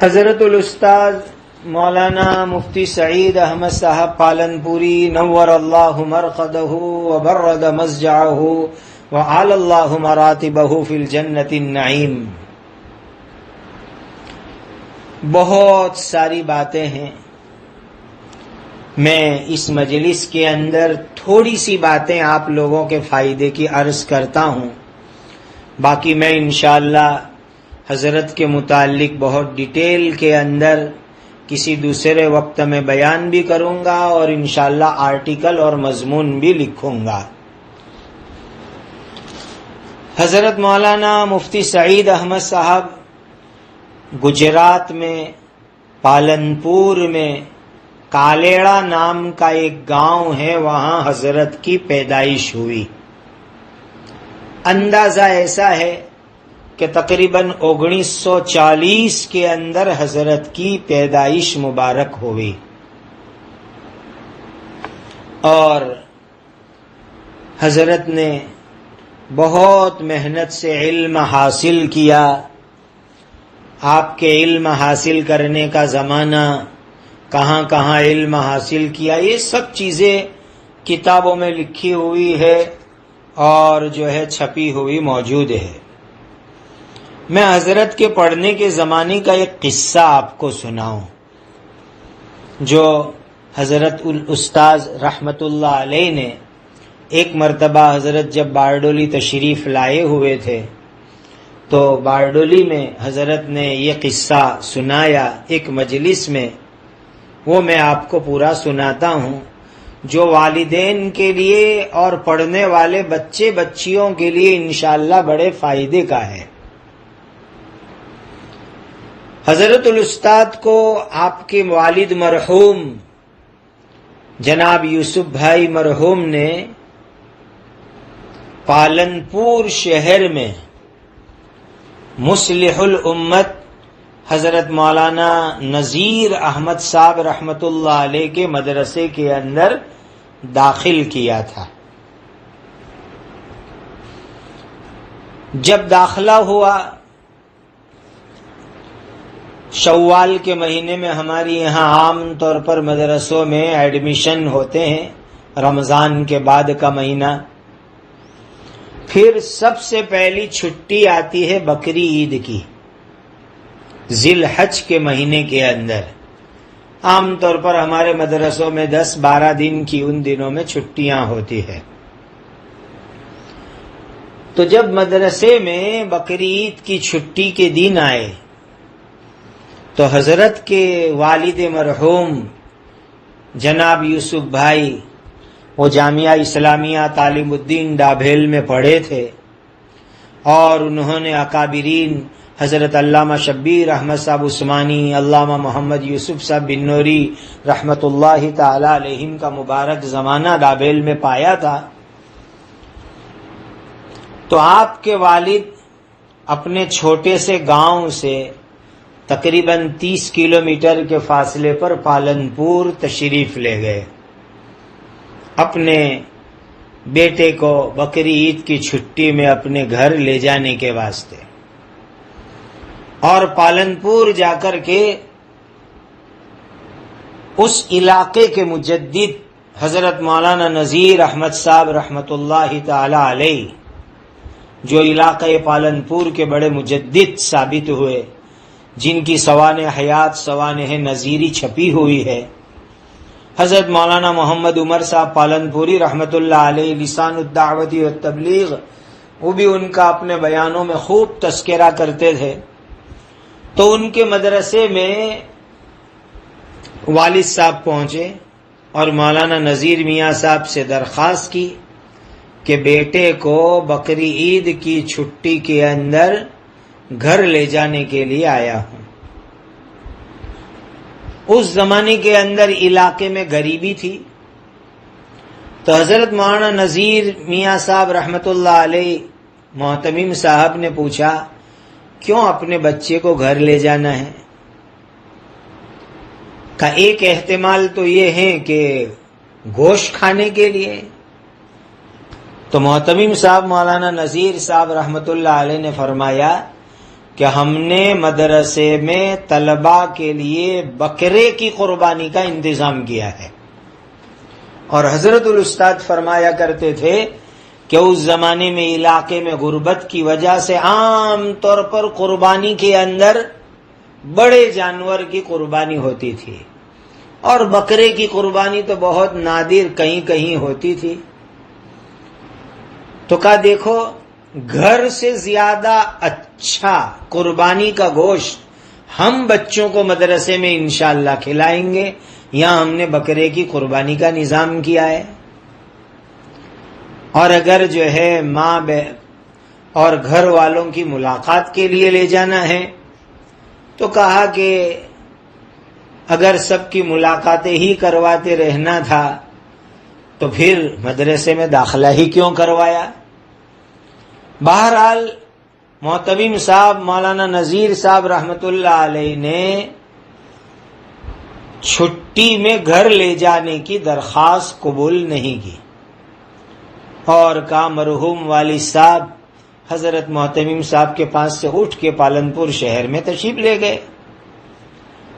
حضرت الاستاذ مولانا مفتی سعید احمد صاحب پالنپوری نور اللہ مرقدہ وبرد مضجعہ وعلی اللہ مراتبہ فی الجنۃ النعیم. بہت ساری باتیں ہیں، میں اس مجلس کے اندر تھوڑی سی باتیں آپ لوگوں کے فائدے کی عرض کرتا ہوں، باقی میں انشاءاللہ حضرت کے متعلق بہت ڈیٹیل کے اندر کسی دوسرے وقت میں بیان بھی کروں گا اور انشاءاللہ آرٹیکل اور مضمون بھی لکھوں گا. حضرت مولانا مفتی سعید احمد صاحب گجرات میں پالنپور میں کالیڑا نام کا ایک گاؤں ہے، وہاں حضرت کی پیدائش ہوئی. اندازہ ایسا ہے کہ تقریباً 1940 کے اندر حضرت کی پیدائش مبارک ہوئی، اور حضرت نے بہت محنت سے علم حاصل کیا. آپ کے علم حاصل کرنے کا زمانہ، کہاں کہاں علم حاصل کیا، یہ سب چیزیں کتابوں میں لکھی ہوئی ہے اور جو ہے چھپی ہوئی موجود ہے. میں حضرت کے پڑھنے کے زمانے کا ایک قصہ آپ کو سناؤں. جو حضرت الاستاذ رحمت اللہ علیہ نے ایک مرتبہ حضرت جب بارڈولی تشریف لائے ہوئے تھے تو بارڈولی میں حضرت نے یہ قصہ سنایا ایک مجلس میں، وہ میں آپ کو پورا سناتا ہوں، جو والدین کے لیے اور پڑھنے والے بچے بچیوں کے لیے انشاءاللہ بڑے فائدے کا ہے. حضرت الاستاد کو آپ کے والد مرحوم جناب یوسف بھائی مرحوم نے پالنپور شہر میں مصلح الامت حضرت مولانا نذیر احمد صاحب رحمت اللہ علیہ کے مدرسے کے اندر داخل کیا تھا. جب داخلہ ہوا، شوال کے مہینے میں ہماری یہاں عام طور پر مدرسوں میں ایڈمیشن ہوتے ہیں، رمضان کے بعد کا مہینہ. پھر سب سے پہلی چھٹی آتی ہے بقری عید کی، ذی الحج کے مہینے کے اندر. عام طور پر ہمارے مدرسوں میں 10-12 دن کی ان دنوں میں چھٹیاں ہوتی ہے. تو جب مدرسے میں بقری عید کی چھٹی کے دن آئے تو حضرت کے والد مرحوم جناب یوسف بھائی، وہ جامعہ اسلامیہ تعلیم الدین ڈابھیل میں پڑھے تھے، اور انہوں نے اکابرین حضرت علامہ شبیر احمد صاحب عثمانی، علامہ محمد یوسف صاحب بنوری رحمت اللہ تعالی علیہم کا مبارک زمانہ ڈابھیل میں پایا تھا. تو آپ کے والد اپنے چھوٹے سے گاؤں سے تقریباً 30 کلومیٹر کے فاصلے پر پالنپور تشریف لے گئے اپنے بیٹے کو بقری عید کی چھٹی میں اپنے گھر لے جانے کے واسطے. اور پالنپور جا کر کے اس علاقے کے مجدد حضرت مولانا نذیر احمد صاحب رحمت اللہ تعالی علیہ، جو علاقے پالنپور کے بڑے مجدد ثابت ہوئے، جن کی سوانح حیات سوانح نذیری چھپی ہوئی ہے، حضرت مولانا محمد عمر صاحب پالنپوری رحمت اللہ علیہ لسان الدعوت والتبلیغ، وہ بھی ان کا اپنے بیانوں میں خوب تذکرہ کرتے تھے. تو ان کے مدرسے میں والد صاحب پہنچے اور مولانا نذیر میاں صاحب سے درخواست کی کہ بیٹے کو بقری عید کی چھٹی کے اندر گھر لے جانے کے لیے آیا ہوں. اس زمانے کے اندر علاقے میں غریبی تھی، تو حضرت مولانا نذیر میاں صاحب رحمت اللہ علیہ محتمم صاحب نے پوچھا، کیوں اپنے بچے کو گھر لے جانا ہے؟ کا ایک احتمال تو یہ ہے کہ گوشت کھانے کے لیے. تو محتمم صاحب مولانا نذیر صاحب رحمت اللہ علیہ نے فرمایا کہ ہم نے مدرسے میں طلباء کے لیے بکرے کی قربانی کا انتظام کیا ہے. اور حضرت الاستاد فرمایا کرتے تھے کہ اس زمانے میں علاقے میں غربت کی وجہ سے عام طور پر قربانی کے اندر بڑے جانور کی قربانی ہوتی تھی اور بکرے کی قربانی تو بہت نادر کہیں کہیں ہوتی تھی. تو کہا دیکھو گھر سے زیادہ اچھا قربانی کا گوشت ہم بچوں کو مدرسے میں انشاءاللہ کھلائیں گے. یہاں ہم نے بکرے کی قربانی کا نظام کیا ہے. اور اگر جو ہے ماں اور گھر والوں کی ملاقات کے لیے لے جانا ہے تو کہا کہ اگر سب کی ملاقاتیں ہی کرواتے رہنا تھا تو پھر مدرسے میں داخلہ ہی کیوں کروایا. بہرحال محتمم صاحب مولانا نذیر صاحب رحمت اللہ علیہ نے چھٹی میں گھر لے جانے کی درخواست قبول نہیں کی اور کہا مرحوم والد صاحب حضرت محتمم صاحب کے پاس سے اٹھ کے پالنپور شہر میں تشریف لے گئے.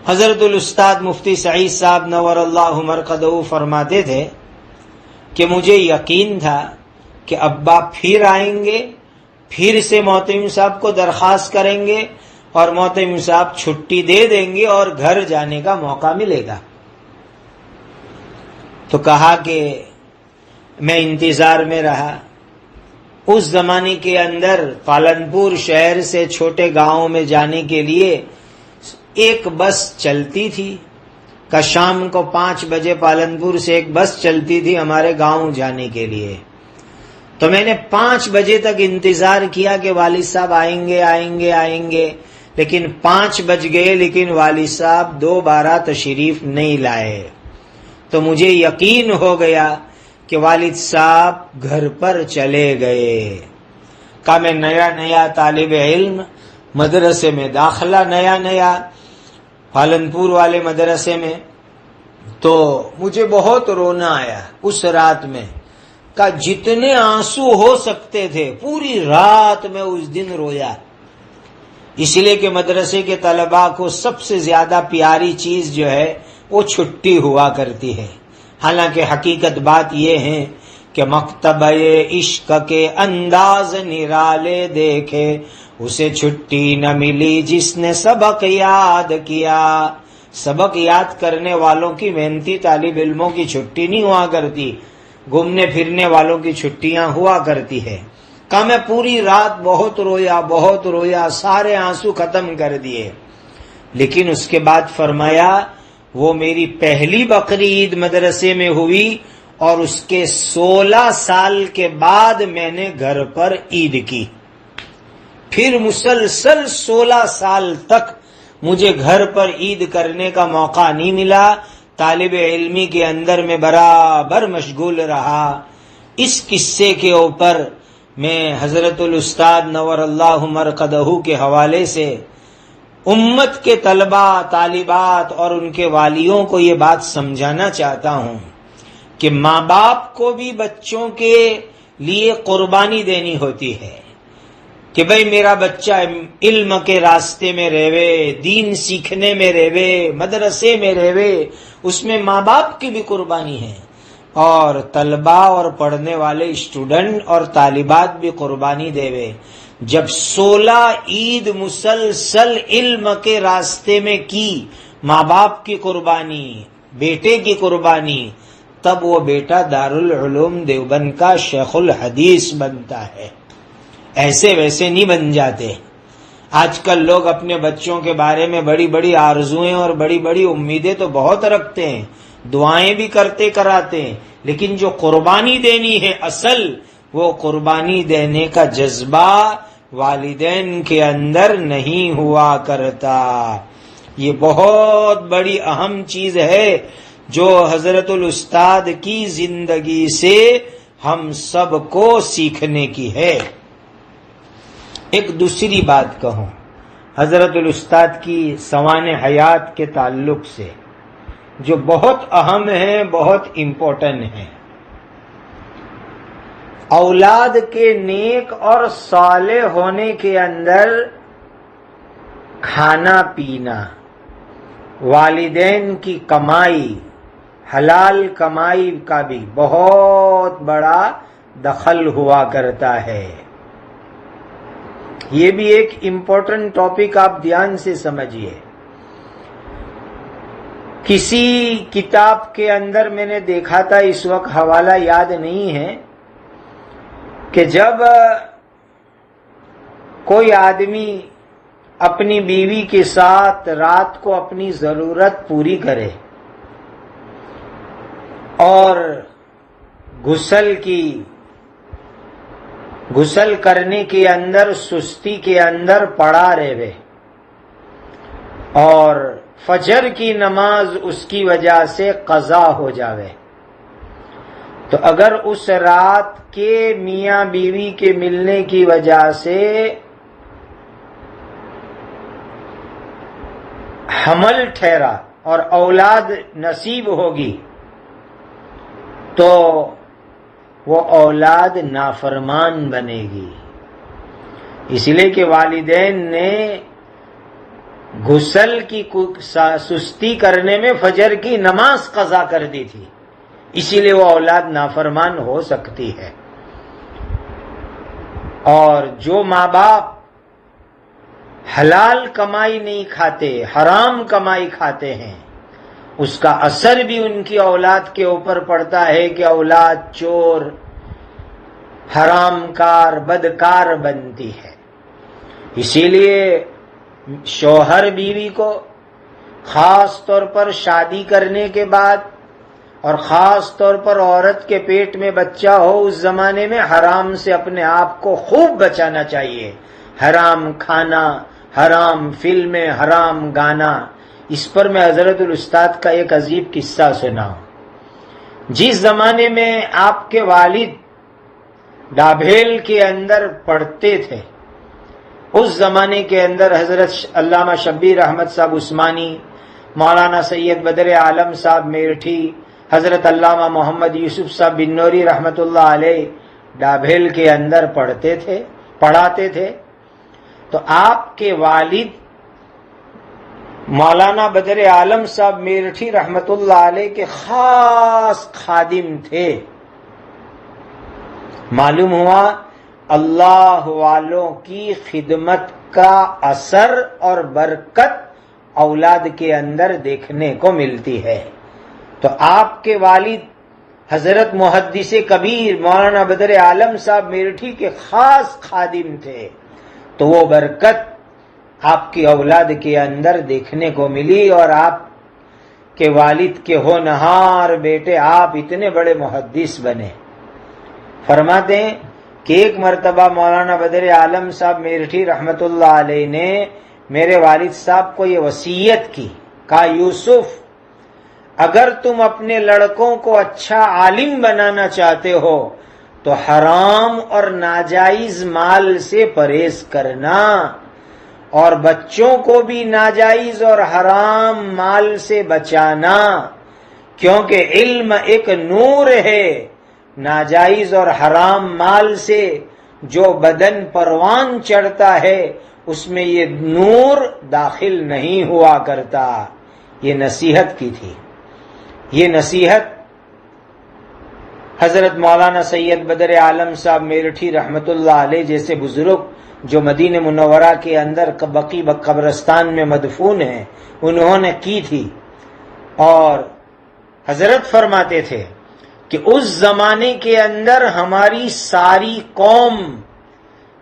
حضرت الاستاد مفتی سعید صاحب نور اللہ مرقدہ فرماتے تھے کہ مجھے یقین تھا کہ ابا پھر آئیں گے, پھر سے محتمم صاحب کو درخواست کریں گے اور محتمم صاحب چھٹی دے دیں گے اور گھر جانے کا موقع ملے گا. تو کہا کہ میں انتظار میں رہا. اس زمانے کے اندر پالنپور شہر سے چھوٹے گاؤں میں جانے کے لیے ایک بس چلتی تھی کہ شام کو 5 بجے پالنپور سے ایک بس چلتی تھی ہمارے گاؤں جانے کے لیے. تو میں نے 5 بجے تک انتظار کیا کہ والد صاحب آئیں گے آئیں گے آئیں گے, لیکن 5 بج گئے لیکن والد صاحب دوبارہ تشریف نہیں لائے. تو مجھے یقین ہو گیا کہ والد صاحب گھر پر چلے گئے. کہ میں نیا طالب علم, مدرسے میں داخلہ نیا پالنپور والے مدرسے میں, تو مجھے بہت رونا آیا اس رات میں. کہ جتنے آنسو ہو سکتے تھے پوری رات میں اس دن رویا, اس لیے کہ مدرسے کے طلباء کو سب سے زیادہ پیاری چیز جو ہے وہ چھٹی ہوا کرتی ہے. حالانکہ حقیقت بات یہ ہے کہ مکتبہ عشق کے انداز نرالے دیکھے اسے چھٹی نہ ملی جس نے سبق یاد کیا. سبق یاد کرنے والوں کی محنتی طالب علموں کی چھٹی نہیں ہوا کرتی, گھومنے پھرنے والوں کی چھٹیاں ہوا کرتی ہے. کہ میں پوری رات بہت رویا, سارے آنسو ختم کر دیے. لیکن اس کے بعد فرمایا وہ میری پہلی بقری عید مدرسے میں ہوئی اور اس کے 16 سال کے بعد میں نے گھر پر عید کی. پھر مسلسل 16 سال تک مجھے گھر پر عید کرنے کا موقع نہیں ملا. طالب علمی کے اندر میں برابر مشغول رہا. اس قصے کے اوپر میں حضرت الاستاد نور اللہ مرقدہ کے حوالے سے امت کے طلباء طالبات اور ان کے والیوں کو یہ بات سمجھانا چاہتا ہوں کہ ماں باپ کو بھی بچوں کے لیے قربانی دینی ہوتی ہے کہ بھئی میرا بچہ علم کے راستے میں رہے, دین سیکھنے میں رہے, مدرسے میں رہے, اس میں ماں باپ کی بھی قربانی ہے اور طلباء اور پڑھنے والے اسٹوڈنٹ اور طالبات بھی قربانی دے. جب 16 عید مسلسل علم کے راستے میں کی, ماں باپ کی قربانی, بیٹے کی قربانی, تب وہ بیٹا دارالعلوم دیوبند کا شیخ الحدیث بنتا ہے. ایسے ویسے نہیں بن جاتے. آج کل لوگ اپنے بچوں کے بارے میں بڑی بڑی آرزویں اور بڑی بڑی امیدیں تو بہت رکھتے ہیں, دعائیں بھی کرتے کراتے ہیں, لیکن جو قربانی دینی ہے اصل, وہ قربانی دینے کا جذبہ والدین کے اندر نہیں ہوا کرتا. یہ بہت بڑی اہم چیز ہے جو حضرت الاستاد کی زندگی سے ہم سب کو سیکھنے کی ہے. ایک دوسری بات کہوں حضرت الاستاد کی سوانح حیات کے تعلق سے جو بہت اہم ہے, بہت امپورٹنٹ ہے. اولاد کے نیک اور صالح ہونے کے اندر کھانا پینا، والدین کی کمائی، حلال کمائی کا بھی بہت بڑا دخل ہوا کرتا ہے۔ یہ بھی ایک امپورٹنٹ ٹاپک آپ دھیان سے سمجھیے۔ کسی کتاب کے اندر میں نے دیکھا تھا، اس وقت حوالہ یاد نہیں ہے، کہ جب کوئی آدمی اپنی بیوی کے ساتھ رات کو اپنی ضرورت پوری کرے اور غسل کرنے کے اندر سستی کے اندر پڑا رہے اور فجر کی نماز اس کی وجہ سے قضا ہو جاوے، تو اگر اس رات کے میاں بیوی کے ملنے کی وجہ سے حمل ٹھہرا اور اولاد نصیب ہوگی تو وہ اولاد نافرمان بنے گی، اس لیے کہ والدین نے غسل کی سستی کرنے میں فجر کی نماز قضا کر دی تھی، اسی لیے وہ اولاد نافرمان ہو سکتی ہے۔ اور جو ماں باپ حلال کمائی نہیں کھاتے، حرام کمائی کھاتے ہیں، اس کا اثر بھی ان کی اولاد کے اوپر پڑتا ہے کہ اولاد چور، حرام کار، بدکار بنتی ہے۔ اسی لیے شوہر بیوی کو خاص طور پر شادی کرنے کے بعد اور خاص طور پر عورت کے پیٹ میں بچہ ہو، اس زمانے میں حرام سے اپنے آپ کو خوب بچانا چاہیے۔ حرام کھانا، حرام فلمیں، حرام گانا۔ اس پر میں حضرت الاستاد کا ایک عجیب قصہ سنا۔ جس زمانے میں آپ کے والد ڈابھیل کے اندر پڑھتے تھے، اس زمانے کے اندر حضرت علامہ شبیر احمد صاحب عثمانی، مولانا سید بدر عالم صاحب میرٹھی، حضرت علامہ محمد یوسف صاحب بنوری رحمت اللہ علیہ ڈابھیل کے اندر پڑھاتے تھے۔ تو آپ کے والد مولانا بدر عالم صاحب میرٹھی رحمت اللہ علیہ کے خاص خادم تھے۔ معلوم ہوا اللہ والوں کی خدمت کا اثر اور برکت اولاد کے اندر دیکھنے کو ملتی ہے۔ تو آپ کے والد حضرت محدث کبیر مولانا بدر عالم صاحب میرٹھی کے خاص خادم تھے، تو وہ برکت آپ کی اولاد کے اندر دیکھنے کو ملی، اور آپ کے والد کے ہونہار بیٹے آپ اتنے بڑے محدث بنے۔ فرماتے ہیں کہ ایک مرتبہ مولانا بدر عالم صاحب میرٹھی رحمت اللہ علیہ نے میرے والد صاحب کو یہ وصیت کی، کہا یوسف، اگر تم اپنے لڑکوں کو اچھا عالم بنانا چاہتے ہو تو حرام اور ناجائز مال سے پرہیز کرنا، اور بچوں کو بھی ناجائز اور حرام مال سے بچانا، کیونکہ علم ایک نور ہے، ناجائز اور حرام مال سے جو بدن پروان چڑھتا ہے اس میں یہ نور داخل نہیں ہوا کرتا۔ یہ نصیحت کی تھی۔ یہ نصیحت حضرت مولانا سید بدر عالم صاحب میرٹھی رحمت اللہ علیہ جیسے بزرگ جو مدینہ منورہ کے اندر بقیع قبرستان میں مدفون ہیں، انہوں نے کی تھی۔ اور حضرت فرماتے تھے کہ اس زمانے کے اندر ہماری ساری قوم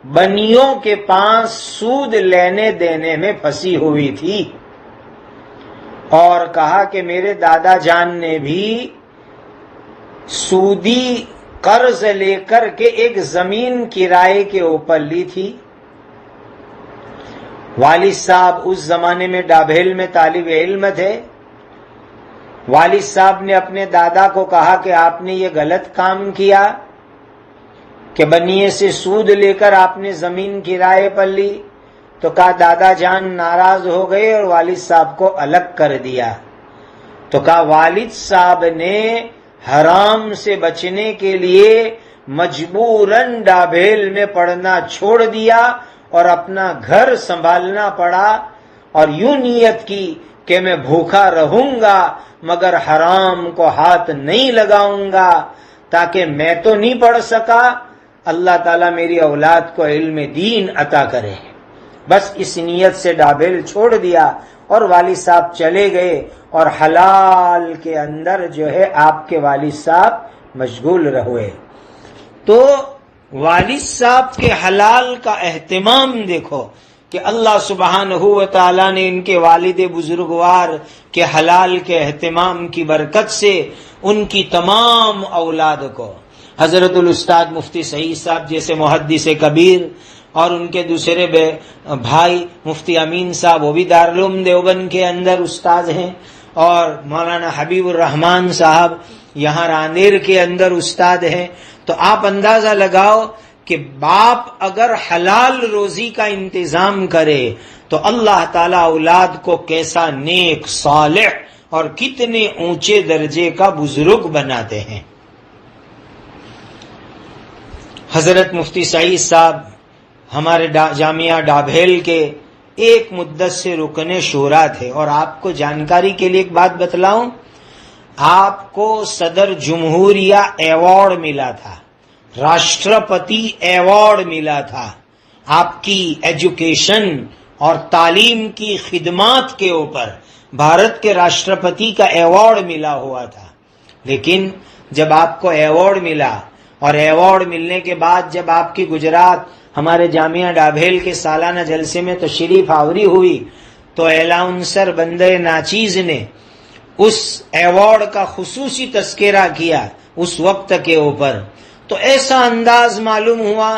بنیوں کے پاس سود لینے دینے میں پھنسی ہوئی تھی، اور کہا کہ میرے دادا جان نے بھی سودی قرض لے کر کے ایک زمین کرائے کے اوپر لی تھی۔ والد صاحب اس زمانے میں ڈابھیل میں طالب علم تھے۔ والد صاحب نے اپنے دادا کو کہا کہ آپ نے یہ غلط کام کیا کہ بنیے سے سود لے کر آپ نے زمین کرائے پر لی، تو کہا دادا جان ناراض ہو گئے اور والد صاحب کو الگ کر دیا۔ تو کہا والد صاحب نے حرام سے بچنے کے لیے مجبوراً ڈابھیل میں پڑھنا چھوڑ دیا اور اپنا گھر سنبھالنا پڑا، اور یوں نیت کی کہ میں بھوکا رہوں گا مگر حرام کو ہاتھ نہیں لگاؤں گا تاکہ میں تو نہیں پڑھ سکا، اللہ تعالیٰ میری اولاد کو علم دین عطا کرے۔ بس اس نیت سے ڈابیل چھوڑ دیا اور والد صاحب چلے گئے، اور حلال کے اندر جو ہے آپ کے والد صاحب مشغول رہے۔ تو والد صاحب کے حلال کا اہتمام دیکھو کہ اللہ سبحانہ و تعالیٰ نے ان کے والد بزرگوار کے حلال کے اہتمام کی برکت سے ان کی تمام اولاد کو، حضرت الاستاد مفتی سعید صاحب جیسے محدث کبیر، اور ان کے دوسرے بھائی مفتی امین صاحب، وہ بھی دارالعلوم دیوبند کے اندر استاد ہیں، اور مولانا حبیب الرحمان صاحب یہاں راندیر کے اندر استاد ہیں۔ تو آپ اندازہ لگاؤ کہ باپ اگر حلال روزی کا انتظام کرے تو اللہ تعالیٰ اولاد کو کیسا نیک، صالح اور کتنے اونچے درجے کا بزرگ بناتے ہیں۔ حضرت مفتی سعید صاحب ہمارے جامعہ ڈابھیل کے ایک مدت سے رکن شورا تھے، اور آپ کو جانکاری کے لیے ایک بات بتلاؤں، آپ کو صدر جمہوریہ ایوارڈ ملا تھا، راشٹرپتی ایوارڈ ملا تھا، آپ کی ایجوکیشن اور تعلیم کی خدمات کے اوپر بھارت کے راشٹرپتی کا ایوارڈ ملا ہوا تھا۔ لیکن جب آپ کو ایوارڈ ملا، اور ایوارڈ ملنے کے بعد جب آپ کی گجرات ہمارے جامعہ ڈابھیل کے سالانہ جلسے میں تشریف آوری ہوئی، تو اعلانسر بندے ناچیز نے اس ایوارڈ کا خصوصی تذکرہ کیا اس وقت کے اوپر، تو ایسا انداز معلوم ہوا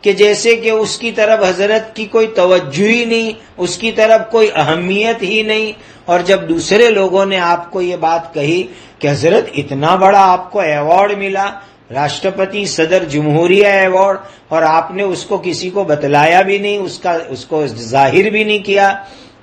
کہ جیسے کہ اس کی طرف حضرت کی کوئی توجہ ہی نہیں، اس کی طرف کوئی اہمیت ہی نہیں۔ اور جب دوسرے لوگوں نے آپ کو یہ بات کہی کہ حضرت اتنا بڑا آپ کو ایوارڈ ملا، راشٹرپتی صدر جمہوریہ ایوارڈ، اور آپ نے اس کو کسی کو بتلایا بھی نہیں، اس کو ظاہر بھی نہیں کیا،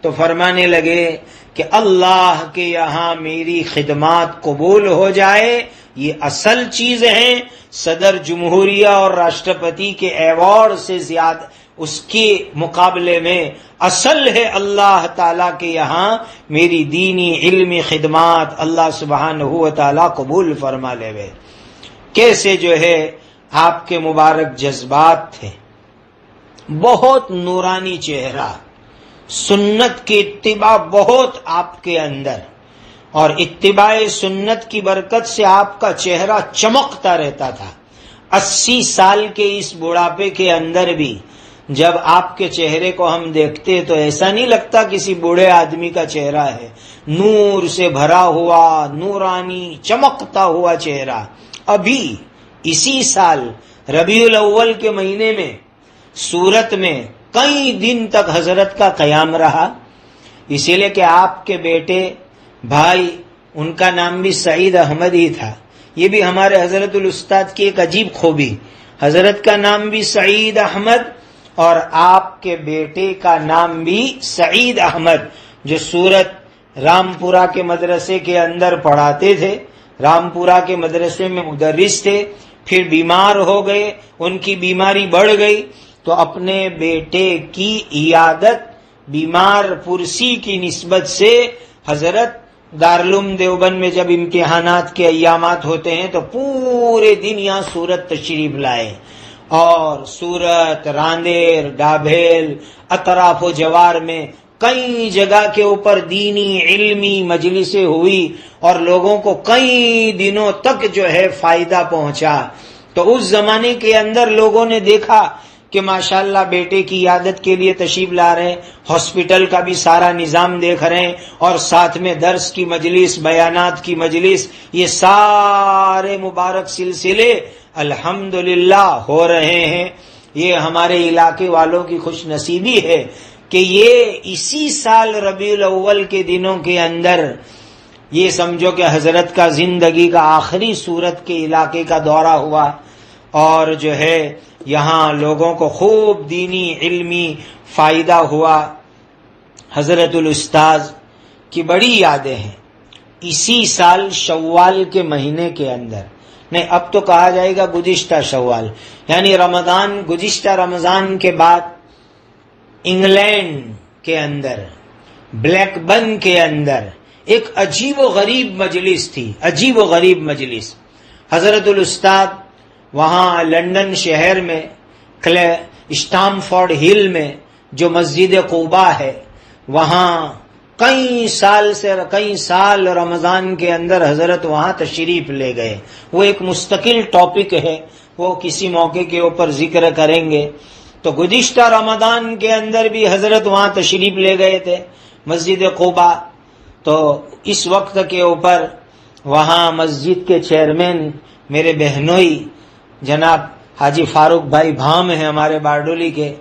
تو فرمانے لگے کہ اللہ کے یہاں میری خدمات قبول ہو جائے یہ اصل چیز ہے، صدر جمہوریہ اور راشٹرپتی کے ایوارڈ سے زیادہ اس کے مقابلے میں اصل ہے اللہ تعالیٰ کے یہاں میری دینی علمی خدمات اللہ سبحانہ و تعالیٰ قبول فرما لے وے۔ کیسے جو ہے آپ کے مبارک جذبات تھے، بہت نورانی چہرہ، سنت کی اتباع بہت آپ کے اندر، اور اتباع سنت کی برکت سے آپ کا چہرہ چمکتا رہتا تھا۔ 80 سال کے اس بڑھاپے کے اندر بھی جب آپ کے چہرے کو ہم دیکھتے تو ایسا نہیں لگتا کسی بوڑھے آدمی کا چہرہ ہے، نور سے بھرا ہوا، نورانی چمکتا ہوا چہرہ۔ ابھی اسی سال ربیع الاول کے مہینے میں سورت میں کئی دن تک حضرت کا قیام رہا، اسی لیے کہ آپ کے بیٹے بھائی، ان کا نام بھی سعید احمد ہی تھا۔ یہ بھی ہمارے حضرت الاستاد کی ایک عجیب خوبی، حضرت کا نام بھی سعید احمد اور آپ کے بیٹے کا نام بھی سعید احمد، جو سورت رامپورہ کے مدرسے کے اندر پڑھاتے تھے، رامپورہ کے مدرسے میں مدرس تھے، پھر بیمار ہو گئے، ان کی بیماری بڑھ گئی، تو اپنے بیٹے کی عیادت بیمار پرسی کی نسبت سے حضرت دارالعلوم دیوبند میں جب امتحانات کے ایامات ہوتے ہیں تو پورے دن یہاں سورت تشریف لائے، اور سورت، راندیر، ڈابھیل، اطراف و جوار میں کئی جگہ کے اوپر دینی علمی مجلسیں ہوئی، اور لوگوں کو کئی دنوں تک جو ہے فائدہ پہنچا۔ تو اس زمانے کے اندر لوگوں نے دیکھا کہ ماشاءاللہ بیٹے کی عیادت کے لیے تشریف لا رہے ہیں، ہاسپٹل کا بھی سارا نظام دیکھ رہے ہیں، اور ساتھ میں درس کی مجلس، بیانات کی مجلس، یہ سارے مبارک سلسلے الحمدللہ ہو رہے ہیں۔ یہ ہمارے علاقے والوں کی خوش نصیبی ہے کہ یہ اسی سال ربیع الاول کے دنوں کے اندر یہ سمجھو کہ حضرت کا زندگی کا آخری سورت کے علاقے کا دورہ ہوا، اور جو ہے یہاں لوگوں کو خوب دینی علمی فائدہ ہوا۔ حضرت الاستاذ کی بڑی یادیں ہیں۔ اسی سال شوال کے مہینے کے اندر، نہیں اب تو کہا جائے گا گزشتہ شوال، یعنی رمضان، گزشتہ رمضان کے بعد انگلینڈ کے اندر بلیک بن کے اندر ایک عجیب و غریب مجلس تھی، عجیب و غریب مجلس. حضرت الاستاد وہاں لندن شہر میں اسٹامفورڈ ہل میں جو مسجد قباء ہے، وہاں کئی سال رمضان کے اندر حضرت وہاں تشریف لے گئے. وہ ایک مستقل ٹاپک ہے، وہ کسی موقع کے اوپر ذکر کریں گے. تو گزشتہ رمضان کے اندر بھی حضرت وہاں تشریف لے گئے تھے مسجد قباء. تو اس وقت کے اوپر وہاں مسجد کے چیئرمین میرے بہنوئی جناب حاجی فاروق بھائی بھام ہیں ہمارے باردولی کے.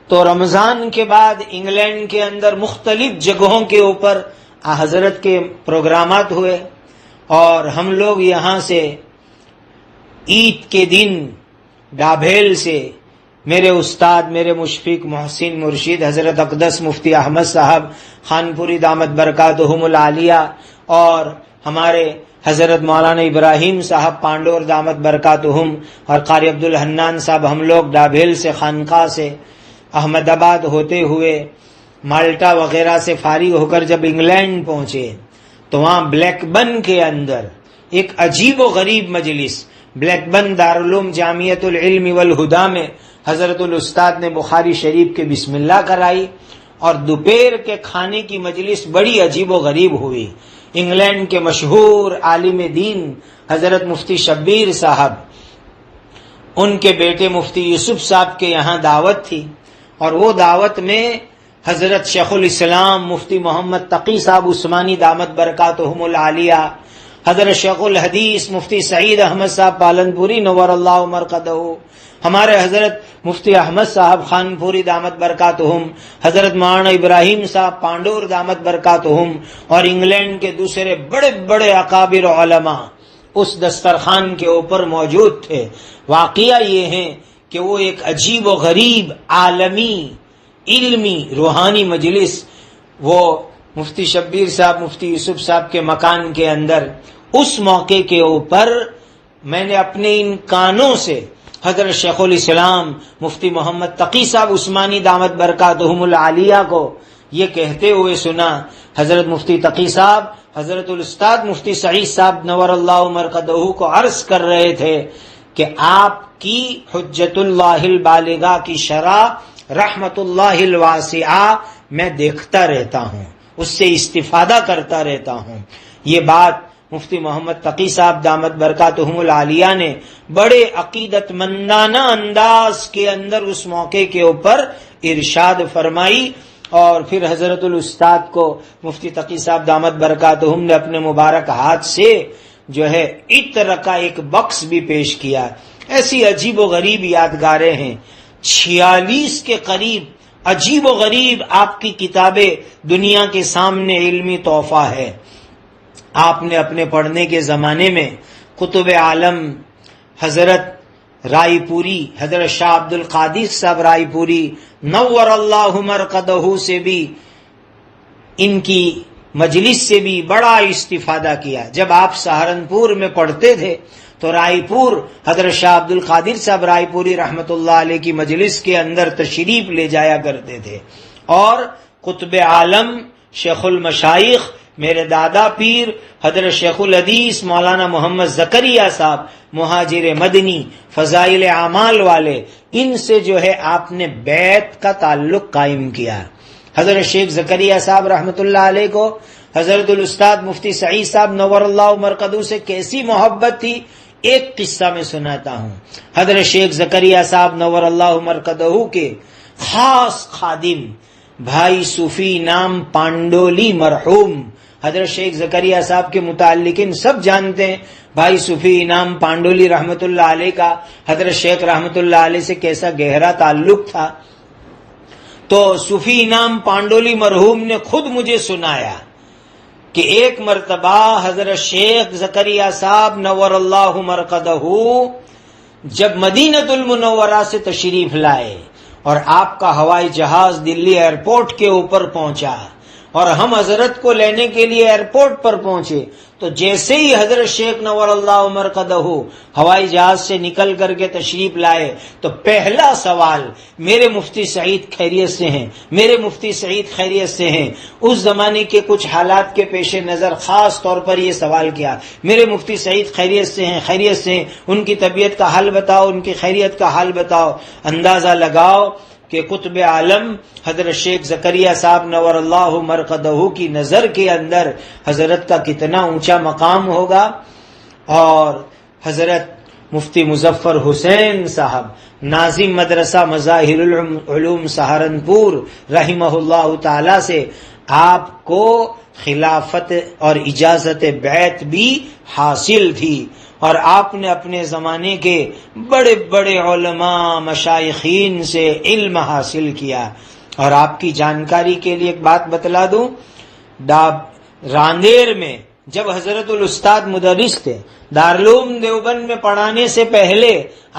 تو رمضان کے بعد انگلینڈ کے اندر مختلف جگہوں کے اوپر حضرت کے پروگرامات ہوئے، اور ہم لوگ یہاں سے عید کے دن ڈابھیل سے میرے استاد، میرے مشفق محسن مرشد حضرت اقدس مفتی احمد صاحب خانپوری دامت برکاتہم العالیہ، اور ہمارے حضرت مولانا ابراہیم صاحب پانڈور دامت برکاتہم، اور قاری عبدالحنان صاحب، ہم لوگ ڈابھیل سے خانقاہ سے احمد آباد ہوتے ہوئے مالٹا وغیرہ سے فارغ ہو کر جب انگلینڈ پہنچے تو وہاں بلیک بن کے اندر ایک عجیب و غریب مجلس، بلیک بن دارالعلوم جامعۃ العلم والہدیٰ میں حضرت الاستاد نے بخاری شریف کے بسم اللہ کرائی، اور دوپہر کے کھانے کی مجلس بڑی عجیب و غریب ہوئی. انگلینڈ کے مشہور عالم دین حضرت مفتی شبیر صاحب، ان کے بیٹے مفتی یوسف صاحب کے یہاں دعوت تھی، اور وہ دعوت میں حضرت شیخ الاسلام مفتی محمد تقی صاحب عثمانی دامت برکاتہم العالیہ، حضرت شیخ الحدیث مفتی سعید احمد صاحب پالنپوری نور اللہ مرقدہ، ہمارے حضرت مفتی احمد صاحب خانپوری دامت برکاتہم، حضرت مولانا ابراہیم صاحب پانڈور دامت برکاتہم، اور انگلینڈ کے دوسرے بڑے بڑے اکابر علماء اس دسترخوان کے اوپر موجود تھے. واقعہ یہ ہے کہ وہ ایک عجیب و غریب عالمی علمی روحانی مجلس وہ مفتی شبیر صاحب مفتی یوسف صاحب کے مکان کے اندر، اس موقع کے اوپر میں نے اپنے ان کانوں سے حضرت شیخ الاسلام مفتی محمد تقی صاحب عثمانی دامت برکاتہم العالیہ کو یہ کہتے ہوئے سنا. حضرت مفتی تقی صاحب حضرت الاستاد مفتی سعید صاحب نور اللہ مرقدہ کو عرض کر رہے تھے کہ آپ کی حجت اللہ البالغہ کی شرح رحمت اللہ الواسعہ میں دیکھتا رہتا ہوں، اس سے استفادہ کرتا رہتا ہوں. یہ بات مفتی محمد تقی صاحب دامت برکاتہم العالیہ نے بڑے عقیدت مندانہ انداز کے اندر اس موقع کے اوپر ارشاد فرمائی، اور پھر حضرت الاستاد کو مفتی تقی صاحب دامت برکاتہم نے اپنے مبارک ہاتھ سے جو ہے عطر کا ایک بکس بھی پیش کیا. ایسی عجیب و غریب یادگاریں ہیں. 46 کے قریب عجیب و غریب آپ کی کتابیں دنیا کے سامنے علمی تحفہ ہے. آپ نے اپنے پڑھنے کے زمانے میں کتب عالم حضرت رائے پوری حضرت شاہ عبد القادر صاحب رائے پوری نور اللہ مرقدہ سے بھی، ان کی مجلس سے بھی بڑا استفادہ کیا. جب آپ سہارنپور میں پڑھتے تھے تو رائے پور حضرت شاہ عبد القادر صاحب رائے پوری رحمت اللہ علیہ کی مجلس کے اندر تشریف لے جایا کرتے تھے، اور قطب عالم شیخ المشائخ میرے دادا پیر حضرت شیخ الحدیث مولانا محمد زکریا صاحب مہاجر مدنی فضائل اعمال والے، ان سے جو ہے آپ نے بیعت کا تعلق قائم کیا. حضرت شیخ زکریا صاحب رحمت اللہ علیہ کو حضرت الاستاد مفتی سعید صاحب نور اللہ مرقدہ سے کیسی محبت تھی، ایک قصہ میں سناتا ہوں. حضرت شیخ زکریا صاحب نور اللہ مرقدہ کے خاص خادم بھائی صوفی نام پانڈولی مرحوم، حضرت شیخ زکریا صاحب کے متعلقین سب جانتے ہیں. بھائی صوفی انعام پانڈولی رحمت اللہ علیہ کا حضرت شیخ رحمت اللہ علیہ سے کیسا گہرا تعلق تھا. تو صوفی انعام پانڈولی مرحوم نے خود مجھے سنایا کہ ایک مرتبہ حضرت شیخ زکریا صاحب نور اللہ مرقدہ جب مدینہ المنورہ سے تشریف لائے اور آپ کا ہوائی جہاز دلی ایئرپورٹ کے اوپر پہنچا، اور ہم حضرت کو لینے کے لیے ایئرپورٹ پر پہنچے تو جیسے ہی حضرت شیخ نور اللہ مرقدہ ہوائی جہاز سے نکل کر کے تشریف لائے تو پہلا سوال میرے مفتی سعید خیریت سے ہیں، میرے مفتی سعید خیریت سے ہیں۔ اس زمانے کے کچھ حالات کے پیش نظر خاص طور پر یہ سوال کیا، میرے مفتی سعید خیریت سے ہیں، خیریت سے ہیں، ان کی طبیعت کا حال بتاؤ، ان کی خیریت کا حال بتاؤ۔ اندازہ لگاؤ کہ قطب عالم حضرت شیخ زکریا صاحب نور اللہ مرقدہ کی نظر کے اندر حضرت کا کتنا اونچا مقام ہوگا، اور حضرت مفتی مظفر حسین صاحب ناظم مدرسہ مظاہر العلوم سہارنپور رحمہ اللہ تعالی سے آپ کو خلافت اور اجازت بیعت بھی حاصل تھی، اور آپ نے اپنے زمانے کے بڑے بڑے علماء مشائخین سے علم حاصل کیا۔ اور آپ کی جانکاری کے لیے ایک بات بتلا دوں، راندیر میں جب حضرت الاستاد مدرس تھے، دارالعلوم دیوبند میں پڑھانے سے پہلے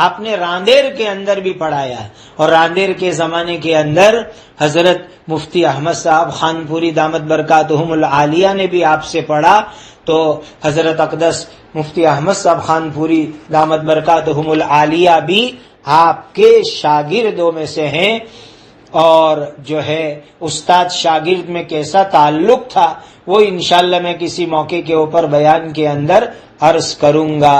آپ نے راندیر کے اندر بھی پڑھایا، اور راندیر کے زمانے کے اندر حضرت مفتی احمد صاحب خانپوری دامت برکاتہم العالیہ نے بھی آپ سے پڑھا۔ تو حضرت اقدس مفتی احمد صاحب خانپوری دامت برکاتہم العالیہ بھی آپ کے شاگردوں میں سے ہیں، اور جو ہے استاد شاگرد میں کیسا تعلق تھا وہ انشاءاللہ میں کسی موقع کے اوپر بیان کے اندر عرض کروں گا۔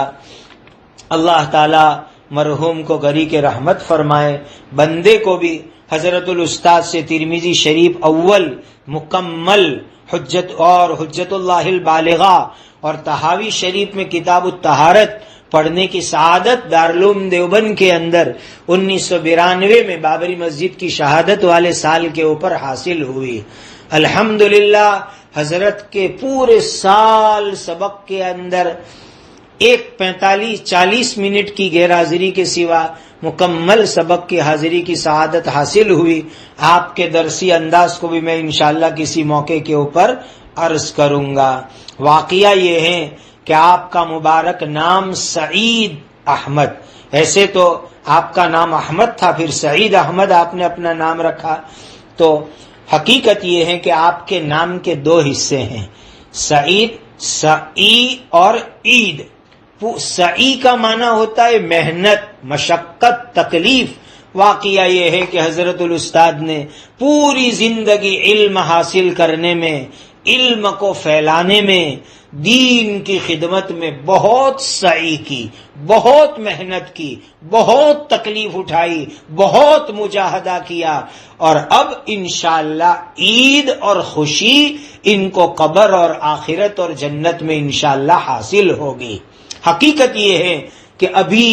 اللہ تعالی مرحوم کو غری کے رحمت فرمائے، بندے کو بھی حضرت الاستاد سے ترمذی شریف اول مکمل حجت اللہ البالغہ اور طحاوی شریف میں کتاب الطہارت پڑھنے کی سعادت دارالعلوم دیوبند کے اندر 1992 میں بابری مسجد کی شہادت والے سال کے اوپر حاصل ہوئی۔ الحمدللہ حضرت کے پورے سال سبق کے اندر 45-40 منٹ کی غیر حاضری کے سوا مکمل سبق کی حاضری کی سعادت حاصل ہوئی۔ آپ کے درسی انداز کو بھی میں انشاءاللہ کسی موقع کے اوپر عرض کروں گا۔ واقعہ یہ ہے کہ آپ کا مبارک نام سعید احمد، ایسے تو آپ کا نام احمد تھا، پھر سعید احمد آپ نے اپنا نام رکھا، تو حقیقت یہ ہے کہ آپ کے نام کے 2 حصے ہیں، سعید، سعی اور عید۔ سعی کا معنی ہوتا ہے محنت، مشقت، تکلیف۔ واقعہ یہ ہے کہ حضرت الاستاد نے پوری زندگی علم حاصل کرنے میں، علم کو پھیلانے میں، دین کی خدمت میں بہت سعی کی، بہت محنت کی، بہت تکلیف اٹھائی، بہت مجاہدہ کیا، اور اب انشاءاللہ عید اور خوشی ان کو قبر اور آخرت اور جنت میں انشاءاللہ حاصل ہوگی۔ حقیقت یہ ہے کہ ابھی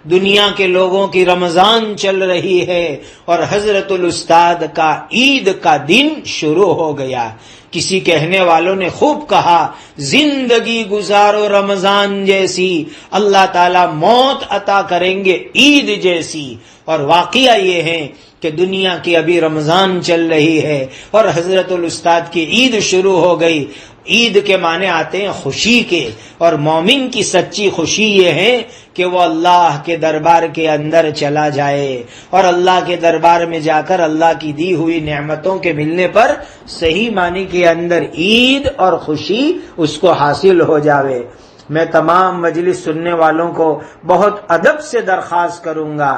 دنیا کے لوگوں کی رمضان چل رہی ہے اور حضرت الاستاد کا عید کا دن شروع ہو گیا۔ کسی کہنے والوں نے خوب کہا، زندگی گزارو رمضان جیسی، اللہ تعالی موت عطا کریں گے عید جیسی۔ اور واقعہ یہ ہے کہ دنیا کی ابھی رمضان چل رہی ہے اور حضرت الاستاد کی عید شروع ہو گئی۔ عید کے معنی آتے ہیں خوشی کے، اور مومن کی سچی خوشی یہ ہے کہ وہ اللہ کے دربار کے اندر چلا جائے اور اللہ کے دربار میں جا کر اللہ کی دی ہوئی نعمتوں کے ملنے پر صحیح معنی کے اندر عید اور خوشی اس کو حاصل ہو جاوے۔ میں تمام مجلس سننے والوں کو بہت ادب سے درخواست کروں گا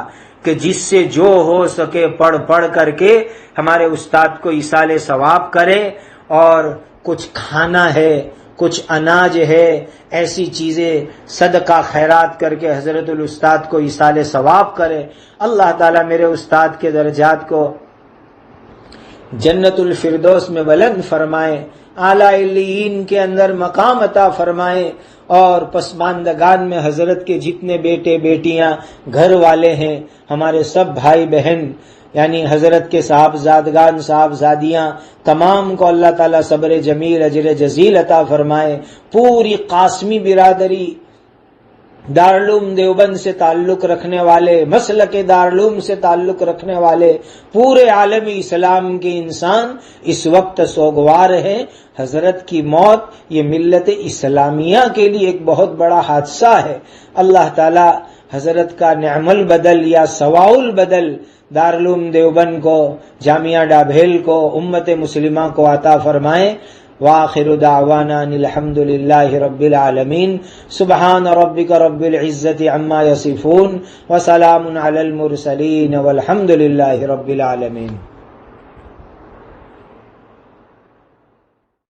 کہ جس سے جو ہو سکے پڑھ کر کے ہمارے استاد کو ایصال ثواب کرے، اور کچھ کھانا ہے، کچھ اناج ہے، ایسی چیزیں صدقہ خیرات کر کے حضرت الاستاد کو ایصال ثواب کرے۔ اللہ تعالیٰ میرے استاد کے درجات کو جنت الفردوس میں بلند فرمائے، اعلیٰ علیین کے اندر مقام عطا فرمائے، اور پسماندگان میں حضرت کے جتنے بیٹے بیٹیاں گھر والے ہیں، ہمارے سب بھائی بہن، یعنی حضرت کے صاحبزادگان صاحبزادیاں، تمام کو اللہ تعالیٰ صبر جمیل اجر جزیل عطا فرمائے۔ پوری قاسمی برادری، دارالعلوم دیوبند سے تعلق رکھنے والے، مسلک دارالعلوم سے تعلق رکھنے والے، پورے عالم اسلام کے انسان اس وقت سوگوار ہیں۔ حضرت کی موت یہ ملت اسلامیہ کے لیے ایک بہت بڑا حادثہ ہے۔ اللہ تعالی حضرت کا نعم البدل یا سواء البدل دارالعلوم دیوبند کو، جامعہ ڈابھیل کو، امت مسلمہ کو عطا فرمائے۔ وآخر دعوانا الحمد للہ رب العالمین۔ سبحان ربک رب العزت عما یصفون وسلام علی المرسلین والحمد للہ رب العالمین۔